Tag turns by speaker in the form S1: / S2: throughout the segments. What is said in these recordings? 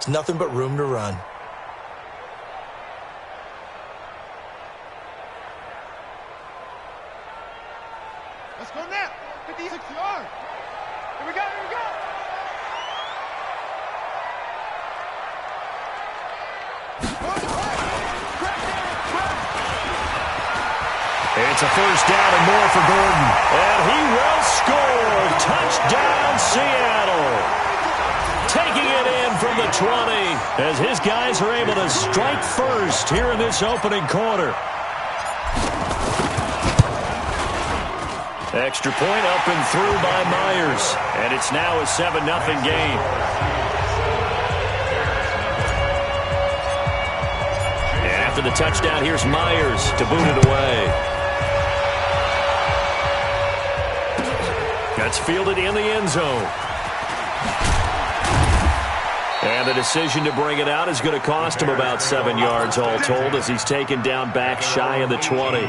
S1: There's nothing but room to run.
S2: Let's go now. 56 yards. Here we go, here we go.
S3: It's a first down and more for Gordon. And he will score. Touchdown, Seattle. Taking it in from the 20 as his guys are able to strike first here in this opening quarter. Extra point up and through by Myers. And it's now a 7-0 game. And after the touchdown, here's Myers to boot it away. That's fielded in the end zone. And the decision to bring it out is going to cost him about 7 yards all told as he's taken down back shy of the 20.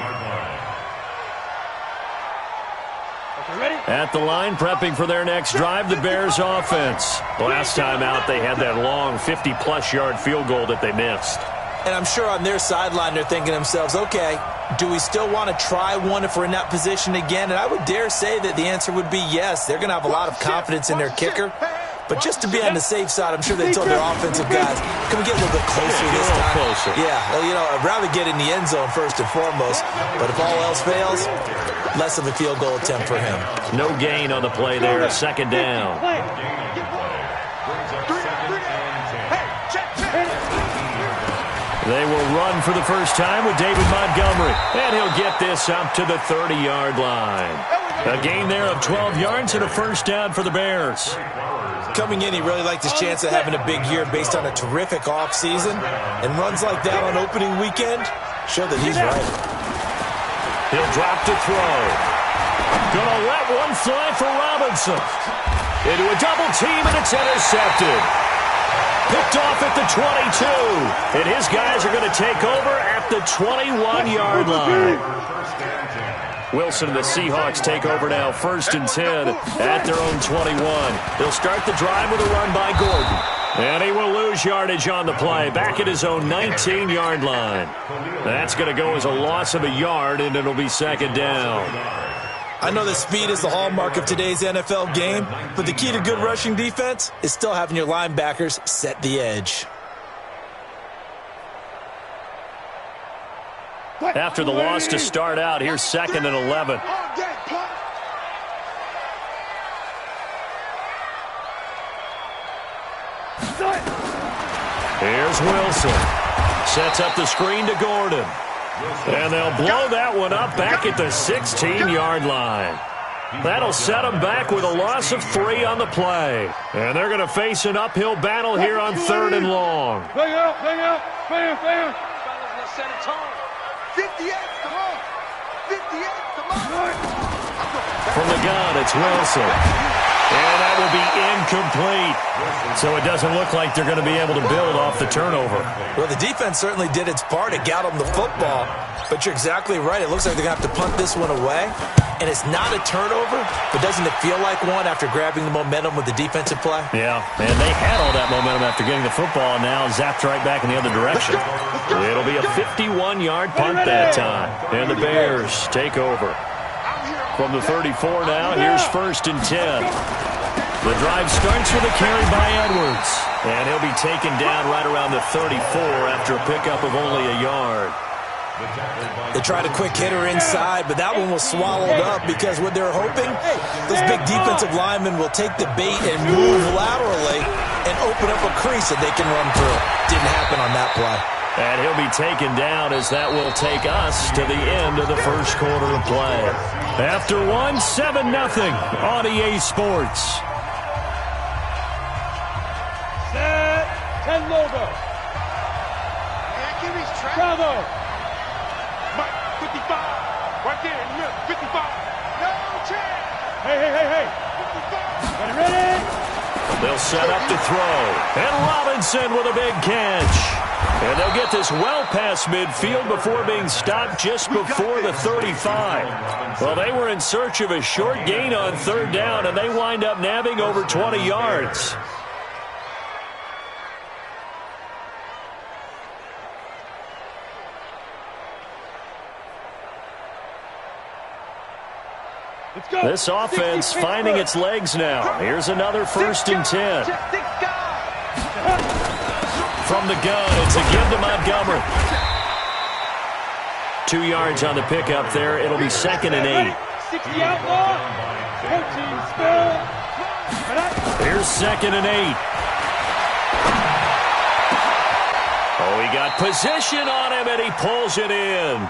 S3: At the line, prepping for their next drive, the Bears offense. Last time out, they had that long 50-plus yard field goal that they missed.
S1: And I'm sure on their sideline they're thinking to themselves, okay, do we still want to try one if we're in that position again? And I would dare say that the answer would be yes. They're going to have a lot of confidence in their kicker. But just to be on the safe side, I'm sure they told their offensive guys, can we get a little bit closer this time?
S3: Closer.
S1: Yeah, well, you know, I'd rather get in the end zone first and foremost. But if all else fails, less of a field goal attempt for him.
S3: No gain on the play there, second down. They will run for the first time with David Montgomery. And he'll get this up to the 30-yard line. A gain there of 12 yards and a first down for the Bears.
S1: Coming in, he really liked his chance of having a big year based on a terrific offseason. And runs like that on opening weekend show that he's right.
S3: He'll drop to throw. Gonna let one fly for Robinson. Into a double team, and it's intercepted. Picked off at the 22. And his guys are going to take over at the 21-yard line. Wilson and the Seahawks take over now, 1st and 10 at their own 21. They'll start the drive with a run by Gordon. And he will lose yardage on the play, back at his own 19-yard line. That's going to go as a loss of a yard, and it'll be second down.
S1: I know that speed is the hallmark of today's NFL game, but the key to good rushing defense is still having your linebackers set the edge.
S3: After the loss to start out, here's 2nd and 11. Here's Wilson. Sets up the screen to Gordon. And they'll blow that one up back at the 16-yard line. That'll set them back with a loss of 3 on the play. And they're going to face an uphill battle here on 3rd and long.
S2: Bang out, bang out, bang, bang. Set a tone. 58, come on. 58, come on.
S3: From the gun, it's Wilson. And that will be incomplete. So it doesn't look like they're going to be able to build off the turnover.
S1: Well, the defense certainly did its part to get them the football. But you're exactly right. It looks like they're going to have to punt this one away. And it's not a turnover, but doesn't it feel like one after grabbing the momentum with the defensive play?
S3: Yeah, and they had all that momentum after getting the football, and now zapped right back in the other direction. It'll be a 51-yard punt that time. And the Bears take over. From the 34 now, here's 1st and 10. The drive starts with a carry by Edwards. And he'll be taken down right around the 34 after a pickup of only a yard.
S1: They tried a quick hitter inside, but that one was swallowed up because what they're hoping, those big defensive linemen will take the bait and move laterally and open up a crease that they can run through. Didn't happen on that play.
S3: And he'll be taken down as that will take us to the end of the first quarter of play. After one, 7-0 on EA Sports.
S2: Set and logo. Bravo. Mike, 55. Right there in the middle, 55. No chance. Hey. 55. Ready?
S3: They'll set up to throw. And Robinson with a big catch. And they'll get this well past midfield before being stopped just before the 35. Well, they were in search of a short gain on 3rd down, and they wind up nabbing over 20 yards. This offense finding its legs now. Here's another 1st and 10. From the gun, it's a give to Montgomery. 2 yards on the pickup there. It'll be 2nd and 8. Here's 2nd and 8. Oh, he got position on him, and he pulls it in.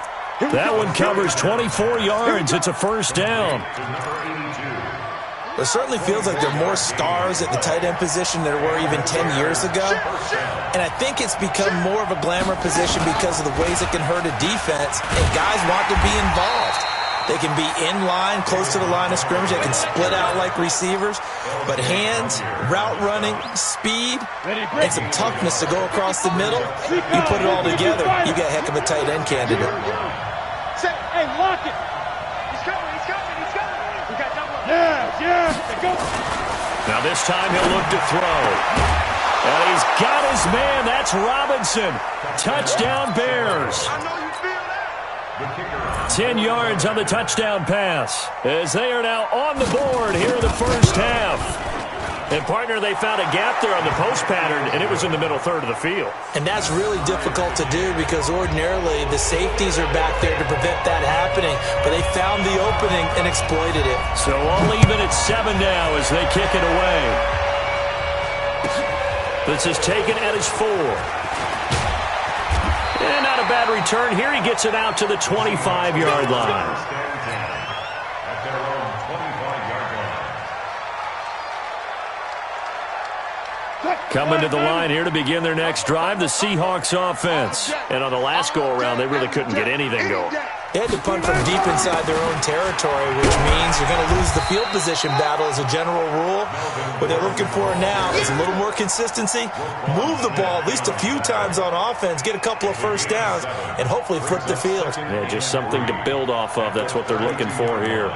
S3: That one covers 24 yards. It's a 1st down.
S1: It certainly feels like there are more stars at the tight end position than there were even 10 years ago. And I think it's become more of a glamour position because of the ways it can hurt a defense, and guys want to be involved. They can be in line, close to the line of scrimmage. They can split out like receivers. But hands, route running, speed, and some toughness to go across the middle, you put it all together, you got a heck of a tight end candidate.
S2: Hey, lock it. He's coming. We got double. Yeah. Go.
S3: Now this time he'll look to throw. And he's got his man. That's Robinson. Touchdown Bears. 10 yards on the touchdown pass as they are now on the board here in the 1st half. And, partner, they found a gap there on the post pattern, and it was in the middle third of the field.
S1: And that's really difficult to do because ordinarily the safeties are back there to prevent that happening. But they found the opening and exploited it.
S3: So all even at 7 now as they kick it away. This is taken at his 4. And not a bad return. Here he gets it out to the 25-yard line. Coming to the line here to begin their next drive, the Seahawks offense. And on the last go-around, they really couldn't get anything going.
S1: They had to punt from deep inside their own territory, which means you're going to lose the field position battle as a general rule. What they're looking for now is a little more consistency, move the ball at least a few times on offense, get a couple of 1st downs, and hopefully flip the field.
S3: Yeah, just something to build off of. That's what they're looking for here.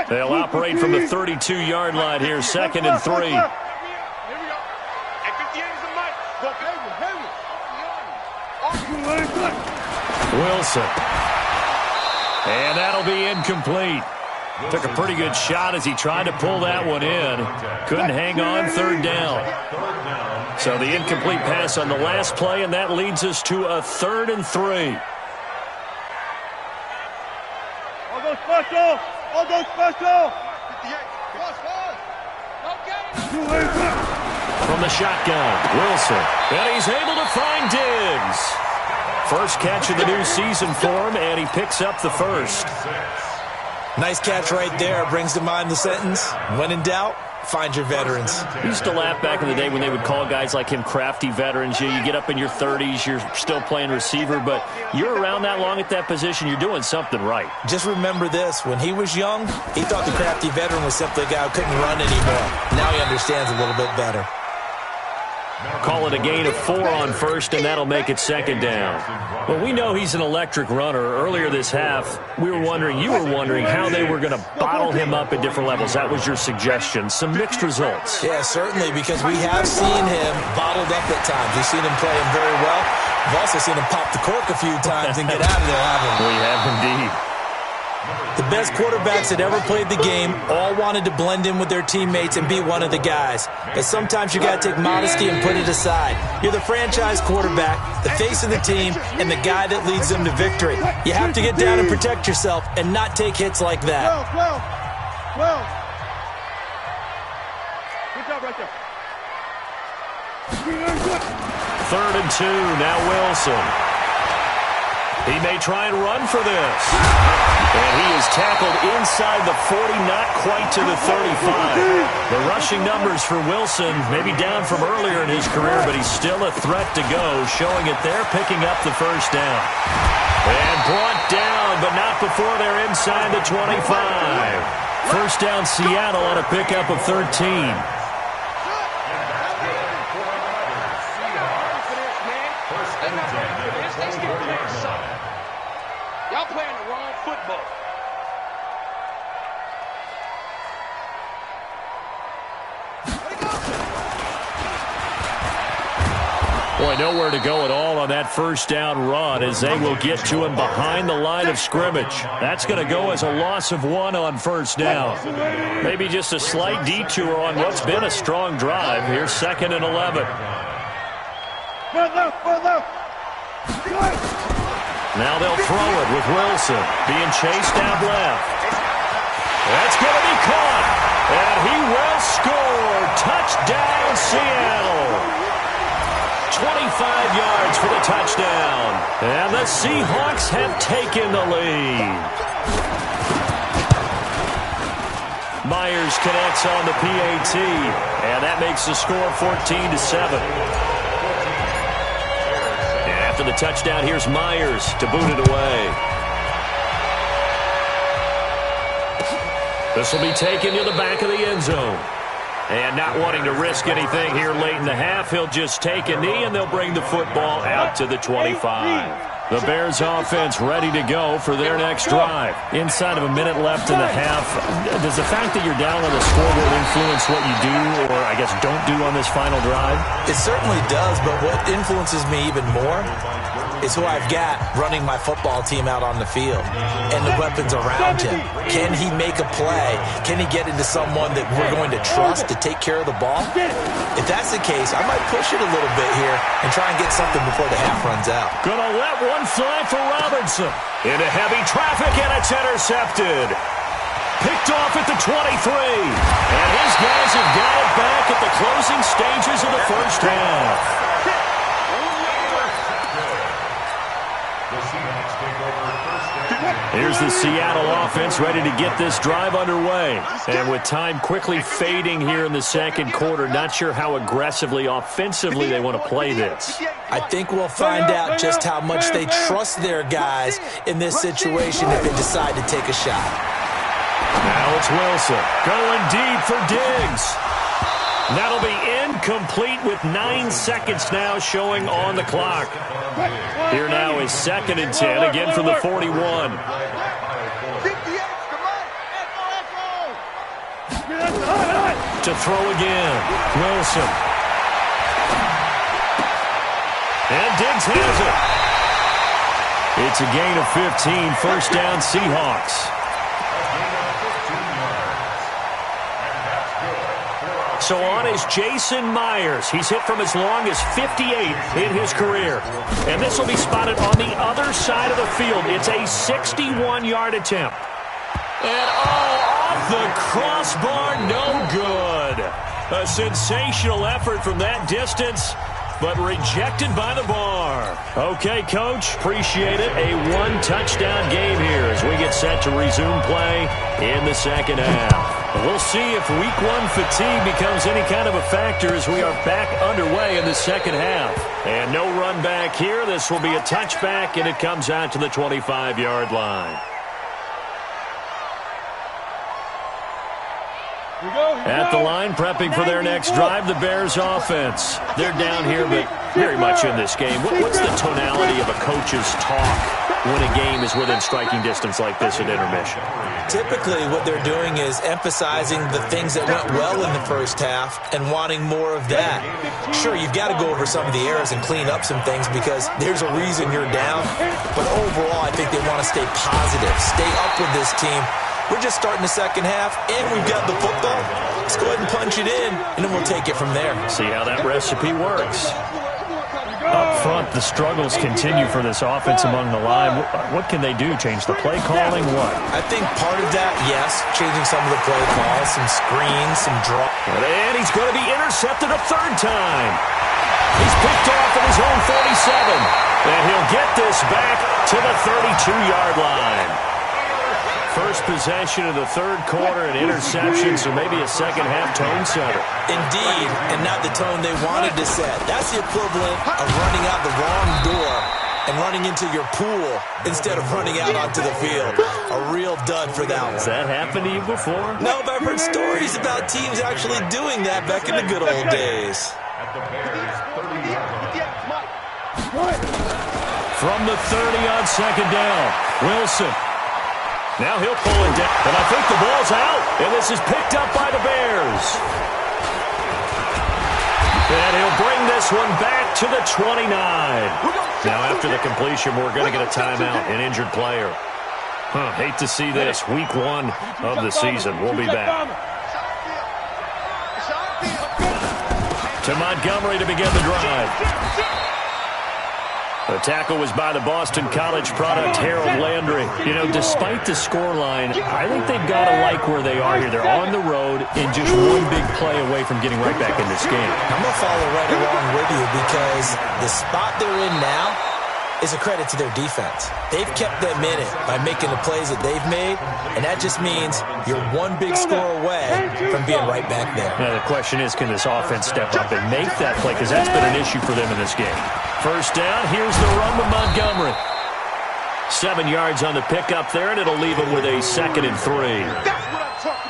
S3: They'll operate from the 32-yard line here, 2nd and 3.
S2: Here we go. At 58 is the mic. Go
S3: Wilson. And that'll be incomplete. Took a pretty good shot as he tried to pull that one in. Couldn't hang on, 3rd down. So the incomplete pass on the last play, and that leads us to a 3rd and 3.
S2: I'll go special.
S3: From the shotgun, Wilson. And he's able to find Diggs. First catch of the new season for him, and he picks up the 1st.
S1: Nice catch right there. Brings to mind the sentence, when in doubt, find your veterans.
S3: I used to laugh back in the day when they would call guys like him crafty veterans. You get up in your 30s, you're still playing receiver, but you're around that long at that position, you're doing something right.
S1: Just remember this. When he was young, he thought the crafty veteran was simply a guy who couldn't run anymore. Now he understands a little bit better.
S3: Call it a gain of 4 on 1st, and that'll make it 2nd down. Well, we know he's an electric runner. Earlier this half, you were wondering how they were going to bottle him up at different levels. That was your suggestion. Some mixed results.
S1: Yeah, certainly, because we have seen him bottled up at times. We've seen him play him very well. We've also seen him pop the cork a few times and get out of there, haven't we?
S3: We have indeed.
S1: The best quarterbacks that ever played the game all wanted to blend in with their teammates and be one of the guys. But sometimes you got to take modesty and put it aside. You're the franchise quarterback, the face of the team, and the guy that leads them to victory. You have to get down and protect yourself and not take hits like that.
S2: Well. Good job right there.
S3: 3rd and 2, now Wilson. He may try and run for this. And he is tackled inside the 40, not quite to the 35. The rushing numbers for Wilson maybe down from earlier in his career, but he's still a threat to go, showing it there, picking up the 1st down. And brought down, but not before they're inside the 25. 1st down Seattle on a pickup of 13. Boy, nowhere to go at all on that first down run as they will get to him behind the line of scrimmage. That's going to go as a loss of 1 on first down. Maybe just a slight detour on what's been a strong drive. Here's 2nd and 11. Now they'll throw it with Wilson being chased out left. That's going to be caught, and he will score. Touchdown, Seattle. 25 yards for the touchdown. And the Seahawks have taken the lead. Myers connects on the PAT, and that makes the score 14-7. And after the touchdown, here's Myers to boot it away. This will be taken to the back of the end zone. And not wanting to risk anything here late in the half, he'll just take a knee, and they'll bring the football out to the 25. The Bears offense ready to go for their next drive. Inside of a minute left in the half, does the fact that you're down on the scoreboard influence what you do, or I guess don't do on this final drive?
S1: It certainly does, but what influences me even more is who I've got running my football team out on the field and the weapons around him. Can he make a play? Can he get into someone that we're going to trust to take care of the ball? If that's the case, I might push it a little bit here and try and get something before the half runs out.
S3: Gonna let one fly for Robinson. Into heavy traffic, and it's intercepted. Picked off at the 23. And his guys have got it back at the closing stages of the first half. Here's the Seattle offense ready to get this drive underway. And with time quickly fading here in the second quarter, not sure how aggressively, offensively they want to play this.
S1: I think we'll find out just how much they trust their guys in this situation if they decide to take a shot.
S3: Now it's Wilson going deep for Diggs. That'll be incomplete with 9 seconds now showing on the clock. Here now is 2nd and 10, again from the 41. To throw again, Wilson. And Diggs has it. It's a gain of 15, first down Seahawks. So on is Jason Myers. He's hit from as long as 58 in his career. And this will be spotted on the other side of the field. It's a 61-yard attempt. And off the crossbar, no good. A sensational effort from that distance, but rejected by the bar. Okay, Coach, appreciate it. A 1-touchdown game here as we get set to resume play in the second half. We'll see if week 1 fatigue becomes any kind of a factor as we are back underway in the second half. And no run back here. This will be a touchback, and it comes out to the 25-yard line. At the line, prepping for their next drive, the Bears offense. They're down here, but very much in this game. What's the tonality of a coach's talk when a game is within striking distance like this at intermission?
S1: Typically, what they're doing is emphasizing the things that went well in the first half and wanting more of that. Sure, you've got to go over some of the errors and clean up some things because there's a reason you're down. But overall, I think they want to stay positive, stay up with this team. We're just starting the second half, and we've got the football. Let's go ahead and punch it in, and then we'll take it from there.
S3: See how that recipe works. Up front, the struggles continue for this offense among the line. What can they do? Change the play calling? What?
S1: I think part of that, yes, changing some of the play calls, some screens, some draw.
S3: And he's going to be intercepted a third time. He's picked off at his own 47, and he'll get this back to the 32-yard line. First possession of the third quarter, an interception, so maybe a second-half tone setter.
S1: Indeed, and not the tone they wanted to set. That's the equivalent of running out the wrong door and running into your pool instead of running out onto the field. A real dud for that one.
S3: Has that happened to you before?
S1: No, but I've heard stories about teams actually doing that back in the good old days.
S3: From the 30 on second down, Wilson. Now he'll pull it down, and I think the ball's out, and this is picked up by the Bears. And he'll bring this one back to the 29. Now, after the completion, we're going to get a timeout, an injured player. Hate to see this. Week 1 of the season. We'll be back. To Montgomery to begin the drive. The tackle was by the Boston College product, Harold Landry. You know, despite the scoreline, I think they've got to like where they are here. They're on the road and just one big play away from getting right back in this game.
S1: I'm going to follow right along with you because the spot they're in now is a credit to their defense. They've kept them in it by making the plays that they've made, and that just means you're one big score away from being right back there.
S3: Now, the question is, can this offense step up and make that play? Because that's been an issue for them in this game. First down, here's the run with Montgomery. 7 yards on the pickup there, and it'll leave him with a 2nd and 3.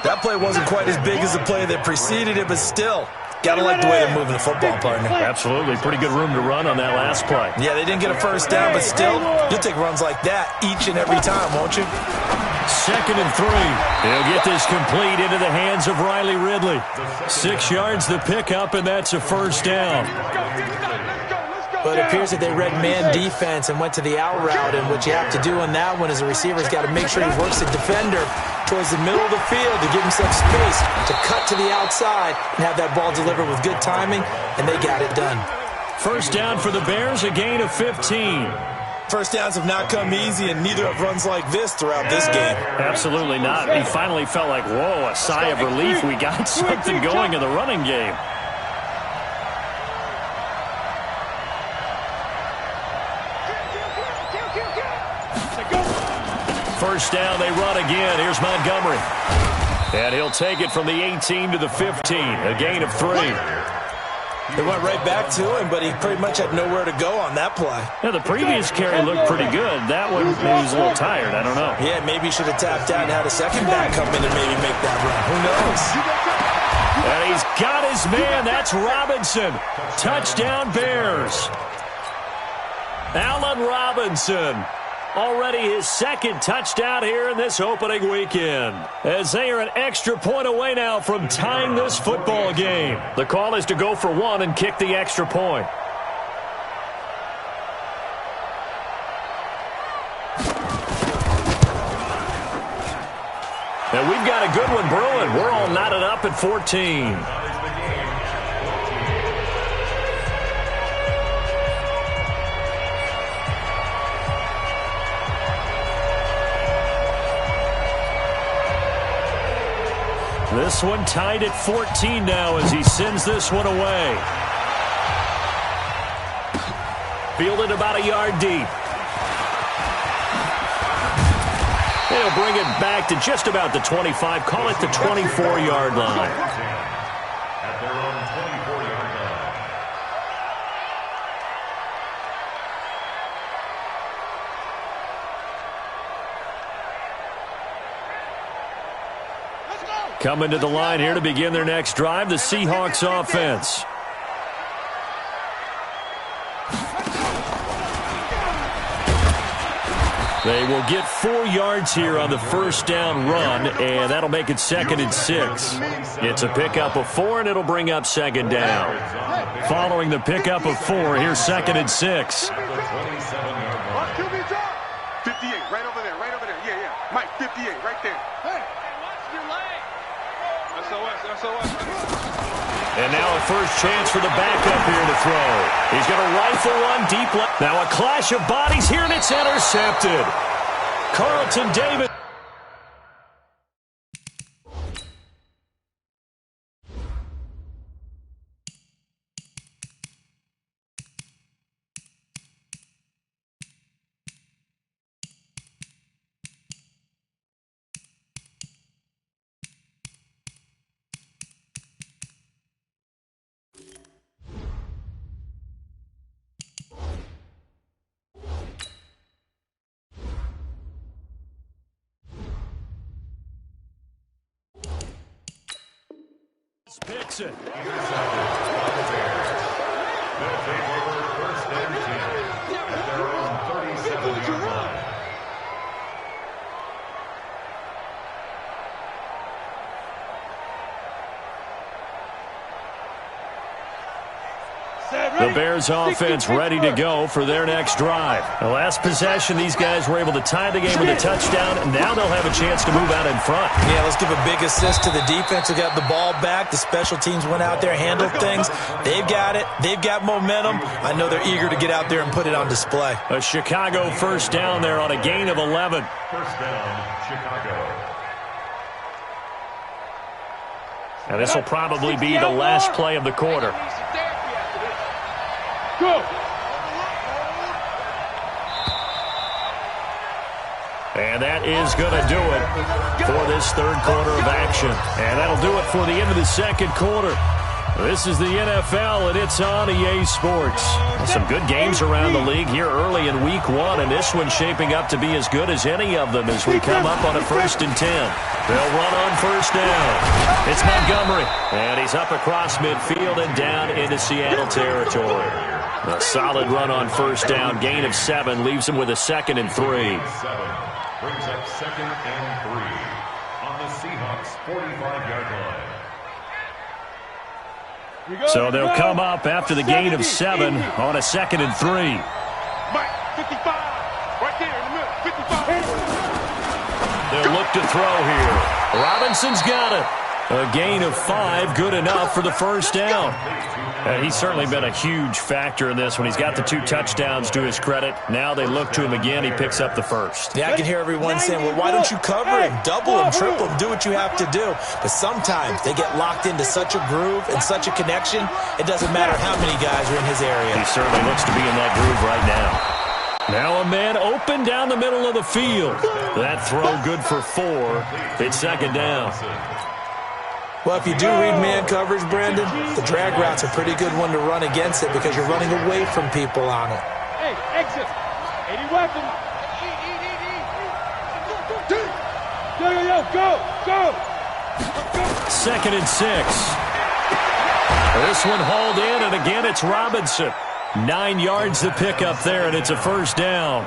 S1: That play wasn't quite as big as the play that preceded it, but still, gotta like the way they're moving the football, partner.
S3: Absolutely. Pretty good room to run on that last play.
S1: Yeah, they didn't get a first down, but still, you'll take runs like that each and every time, won't you?
S3: 2nd and 3. He'll get this complete into the hands of Riley Ridley. 6 yards the pickup, and that's a first down.
S1: But it appears that they read man defense and went to the out route, and what you have to do on that one is the receiver's got to make sure he works the defender towards the middle of the field to give himself space to cut to the outside and have that ball delivered with good timing, and they got it done.
S3: First down for the Bears, a gain of 15.
S1: First downs have not come easy, and neither have runs like this throughout this game.
S3: Absolutely not. He finally felt like, whoa, a sigh of relief. We got something going in the running game. First down, they run again. Here's Montgomery. And he'll take it from the 18 to the 15, a gain of 3.
S1: They went right back to him, but he pretty much had nowhere to go on that play.
S3: Yeah, the previous carry looked pretty good. That one, maybe he was a little tired. I don't know.
S1: Yeah, maybe he should have tapped out and had a second back come in and maybe make that run. Who knows?
S3: And he's got his man. That's Robinson. Touchdown, Bears. Allen Robinson. Already his 2nd touchdown here in this opening weekend. As they are an extra point away now from tying this football game. The call is to go for 1 and kick the extra point. And we've got a good one brewing. We're all knotted up at 14. This one tied at 14 now as he sends this one away. Fielded about a yard deep. They'll bring it back to just about the 25. Call it the 24-yard line.
S2: At their own 24-yard line.
S3: Coming to the line here to begin their next drive, the Seahawks offense. They will get 4 yards here on the first down run, and that'll make it 2nd and 6. It's a pickup of 4, and it'll bring up 2nd down. Following the pickup of 4, here's 2nd and 6.
S2: 58, right over there, right over there. Yeah. Mike, 58, right there. Hey, watch your leg. SOS.
S3: And now a first chance for the backup here to throw. He's going to rifle one deep left. Now a clash of bodies here, and it's intercepted. Carlton Davis. Picks it. The Bears offense ready to go for their next drive. The last possession, these guys were able to tie the game with a touchdown, and now they'll have a chance to move out in front.
S1: Yeah, let's give a big assist to the defense who got the ball back. The special teams went out there, handled things. They've got it. They've got momentum. I know they're eager to get out there and put it on display.
S3: A Chicago first down there on a gain of 11.
S2: First down, Chicago.
S3: And this will probably be the last play of the quarter.
S2: Go.
S3: And that is going to do it for this third quarter of action. And that'll do it for the end of the second quarter. This is the NFL, and it's on EA Sports. Some good games around the league here early in Week 1, and this one's shaping up to be as good as any of them as we come up on a 1st and 10. They'll run on first down. It's Montgomery, and he's up across midfield and down into Seattle territory. A solid run on first down, gain of 7, leaves him with a 2nd and 3.
S2: Brings up 2nd and 3 on the Seahawks' 45-yard line.
S3: So they'll come up after the gain of 7 on a 2nd and 3.
S2: Mike, 55. Right there in the middle, 55.
S3: They'll look to throw here. Robinson's got it. A gain of 5, good enough for the first down. He's certainly been a huge factor in this when he's got the 2 touchdowns to his credit. Now they look to him again. He picks up the first.
S1: Yeah, I can hear everyone saying, well, why don't you cover him, double him, triple him, do what you have to do. But sometimes they get locked into such a groove and such a connection, it doesn't matter how many guys are in his area.
S3: He certainly looks to be in that groove right now. Now a man open down the middle of the field. That throw good for 4. It's 2nd down.
S1: Well, if you do read man coverage, Brandon, the drag route's a pretty good one to run against it because you're running away from people on it.
S2: Hey, exit. 80 weapon. Go.
S3: 2nd and 6. This one hauled in, and again it's Robinson. 9 yards to pick up there, and it's a first down.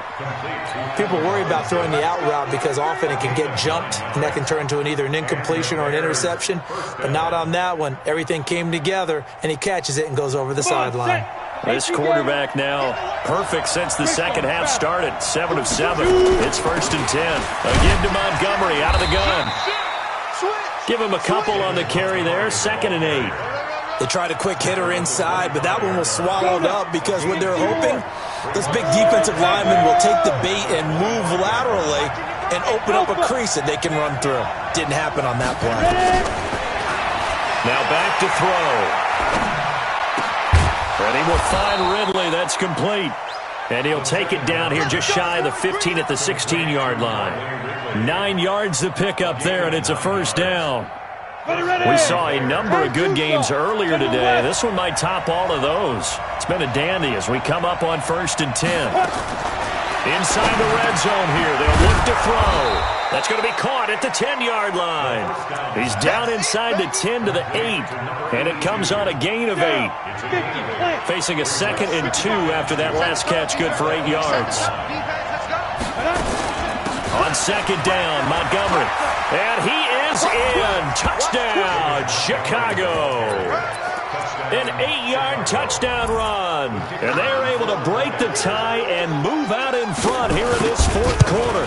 S1: People worry about throwing the out route because often it can get jumped, and that can turn into either an incompletion or an interception. But not on that one. Everything came together, and he catches it and goes over the sideline.
S3: This quarterback now perfect since the second half started. 7 of 7. It's 1st and 10. Again to Montgomery out of the gun. Give him a couple on the carry there. 2nd and 8.
S1: They tried a quick hitter inside, but that one was swallowed up because what they're hoping, this big defensive lineman will take the bait and move laterally and open up a crease that they can run through. Didn't happen on that play.
S3: Now back to throw. And he will find Ridley. That's complete. And he'll take it down here just shy of the 15 at the 16-yard line. 9 yards to pick up there, and it's a first down. We saw a number of good games earlier today. This one might top all of those. It's been a dandy as we come up on 1st and 10. Inside the red zone here. They'll look to throw. That's going to be caught at the 10-yard line. He's down inside the 10 to the 8. And it comes on a gain of 8. Facing a 2nd and 2 after that last catch, good for 8 yards. On 2nd down, Montgomery. And he is in. Touchdown, Chicago. An 8-yard touchdown run. And they're able to break the tie and move out in front here in this 4th quarter.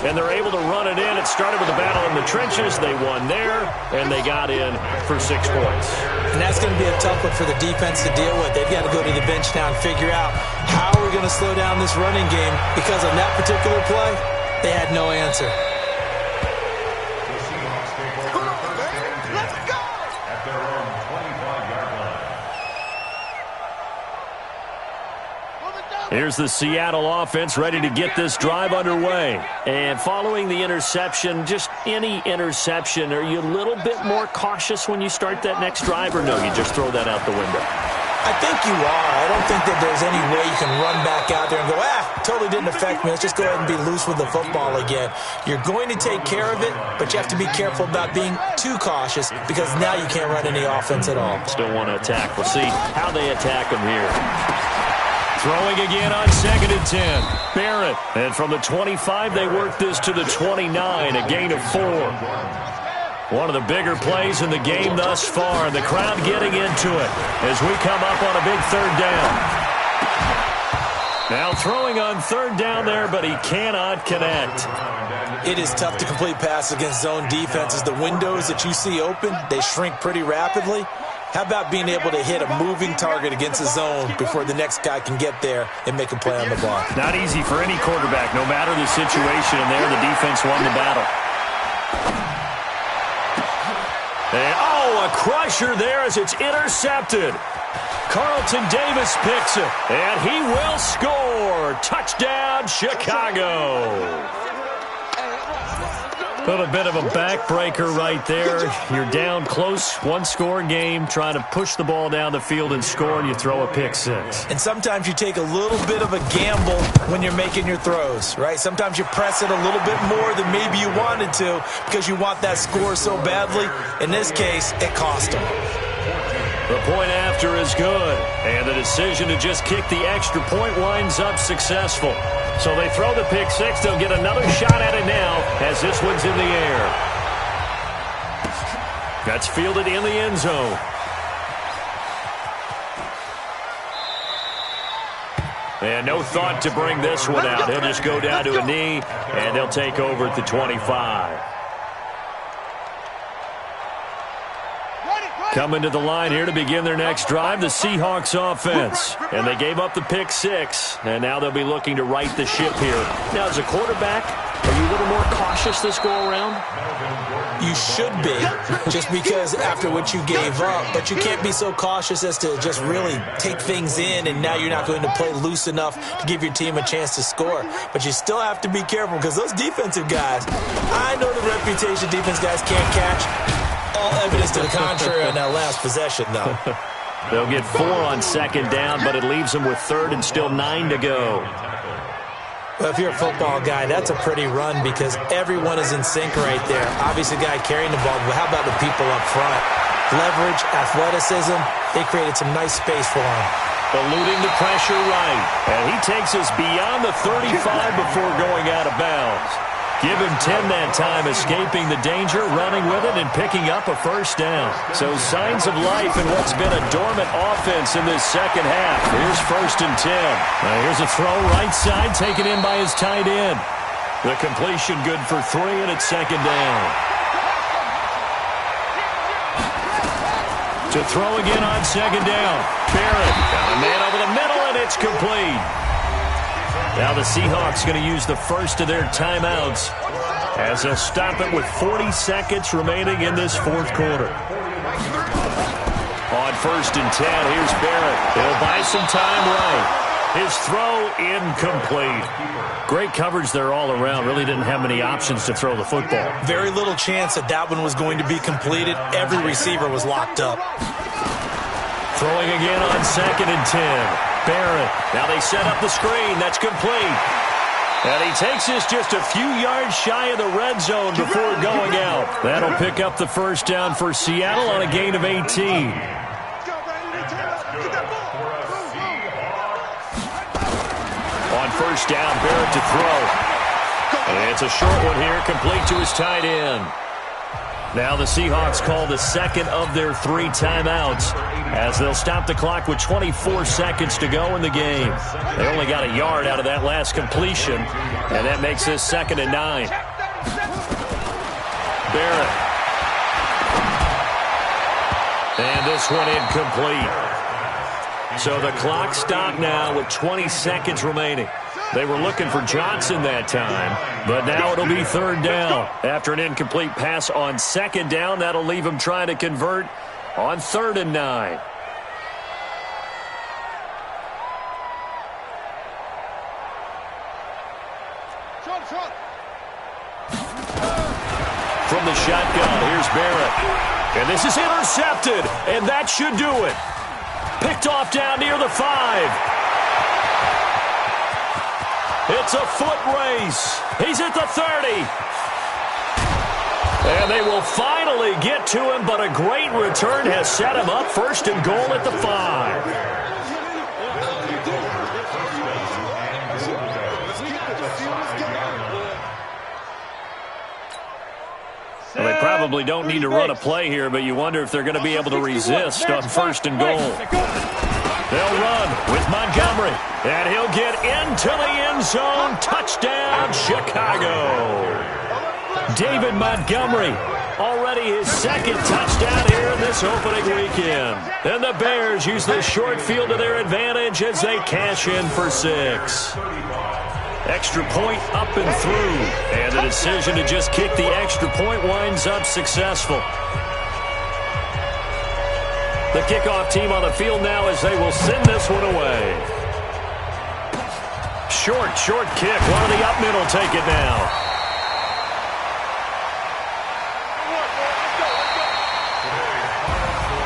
S3: And they're able to run it in. It started with a battle in the trenches. They won there, and they got in for 6 points.
S1: And that's going to be a tough one for the defense to deal with. They've got to go to the bench now and figure out how are we going to slow down this running game, because on that particular play, they had no answer.
S3: Here's the Seattle offense ready to get this drive underway. And following the interception, just any interception, are you a little bit more cautious when you start that next drive, or no, you just throw that out the window?
S1: I think you are. I don't think that there's any way you can run back out there and go, totally didn't affect me. Let's just go ahead and be loose with the football again. You're going to take care of it, but you have to be careful about being too cautious because now you can't run any offense at all.
S3: Still want to attack. We'll see how they attack them here. Throwing again on 2nd and 10. Barrett. And from the 25, they work this to the 29, a gain of 4. One of the bigger plays in the game thus far. The crowd getting into it as we come up on a big third down. Now throwing on third down there, but he cannot connect.
S1: It is tough to complete passes against zone defenses. The windows that you see open, they shrink pretty rapidly. How about being able to hit a moving target against a zone before the next guy can get there and make a play on the ball?
S3: Not easy for any quarterback, no matter the situation, and there the defense won the battle. And, a crusher there as it's intercepted. Carlton Davis picks it, and he will score. Touchdown, Chicago. A little bit of a backbreaker right there. You're down close, one-score game, trying to push the ball down the field and score, and you throw a pick six.
S1: And sometimes you take a little bit of a gamble when you're making your throws, right? Sometimes you press it a little bit more than maybe you wanted to because you want that score so badly. In this case, it cost them.
S3: The point after is good, and the decision to just kick the extra point winds up successful. So they throw the pick six. They'll get another shot at it now as this one's in the air. That's fielded in the end zone. And no thought to bring this one out. He'll just go down to a knee, and they'll take over at the 25. Coming to the line here to begin their next drive, the Seahawks offense. And they gave up the pick six, and now they'll be looking to right the ship here. Now, as a quarterback, are you a little more cautious this go-around?
S1: You should be, just because after what you gave up. But you can't be so cautious as to just really take things in, and now you're not going to play loose enough to give your team a chance to score. But you still have to be careful because those defensive guys, I know the reputation defense guys can't catch. All evidence to the contrary on that last possession, though.
S3: They'll get 4 on second down, but it leaves them with third and still 9 to go.
S1: Well, if you're a football guy, that's a pretty run because everyone is in sync right there. Obviously, the guy carrying the ball, but how about the people up front? Leverage, athleticism, they created some nice space for him.
S3: Eluding the pressure right, and he takes us beyond the 35 before going out of bounds. Give him 10 that time, escaping the danger, running with it, and picking up a first down. So signs of life in what's been a dormant offense in this second half. Here's first and 10. Here's a throw right side, taken in by his tight end. The completion good for 3, and it's second down. To throw again on second down. Barrett got a man over the middle, and it's complete. Now the Seahawks going to use the first of their timeouts as they'll stop it with 40 seconds remaining in this fourth quarter. On first and 10, here's Barrett. He'll buy some time right. His throw incomplete. Great coverage there all around. Really didn't have many options to throw the football.
S1: Very little chance that that one was going to be completed. Every receiver was locked up.
S3: Throwing again on second and 10. Barrett. Now they set up the screen. That's complete. And he takes this just a few yards shy of the red zone before going out. That'll pick up the first down for Seattle on a gain of 18. On first down, Barrett to throw. And it's a short one here, complete to his tight end. Now the Seahawks call the second of their 3 timeouts as they'll stop the clock with 24 seconds to go in the game. They only got a yard out of that last completion, and that makes this second and 9. Barrett. And this one incomplete. So the clock stopped now with 20 seconds remaining. They were looking for Johnson that time, but now it'll be third down. After an incomplete pass on second down, that'll leave him trying to convert on third and 9. From the shotgun, here's Barrett. And this is intercepted, and that should do it. Picked off down near the 5. It's a foot race. He's at the 30. And they will finally get to him, but a great return has set him up first and goal at the 5. Well, they probably probably don't need to run a play here, but you wonder if they're going to be able to resist on 1st and goal. They'll run with Montgomery, and he'll get into the end zone. Touchdown, Chicago. David Montgomery, already his 2nd touchdown here in this opening weekend. And the Bears use this short field to their advantage as they cash in for 6. Extra point up and through. And the decision to just kick the extra point winds up successful. The kickoff team on the field now as they will send this one away. Short kick. One of the up middle take it now.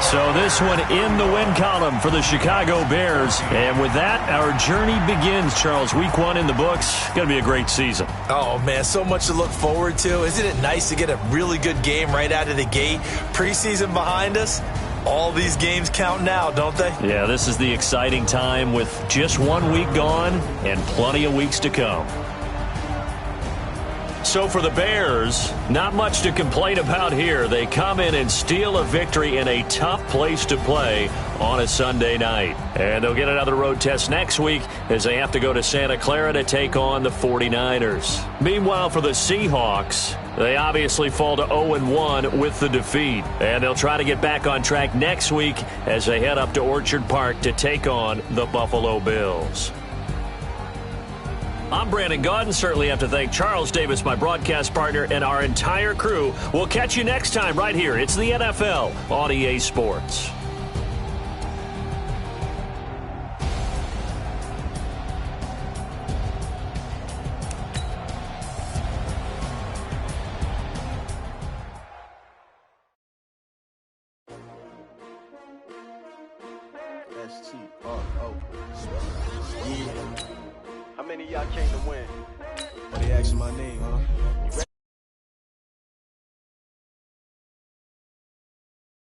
S3: So this one in the win column for the Chicago Bears. And with that, our journey begins, Charles. Week 1 in the books. Going to be a great season.
S1: Oh, man, so much to look forward to. Isn't it nice to get a really good game right out of the gate? Preseason behind us. All these games count now, don't they?
S3: Yeah, this is the exciting time with just 1 week gone and plenty of weeks to come. So for the Bears, not much to complain about here. They come in and steal a victory in a tough place to play on a Sunday night. And they'll get another road test next week as they have to go to Santa Clara to take on the 49ers. Meanwhile, for the Seahawks, they obviously fall to 0-1 with the defeat. And they'll try to get back on track next week as they head up to Orchard Park to take on the Buffalo Bills. I'm Brandon Gaudin. Certainly have to thank Charles Davis, my broadcast partner, and our entire crew. We'll catch you next time right here. It's the NFL on EA Sports.
S4: STRO. Yeah. How many of y'all came to win? They asking my name, huh?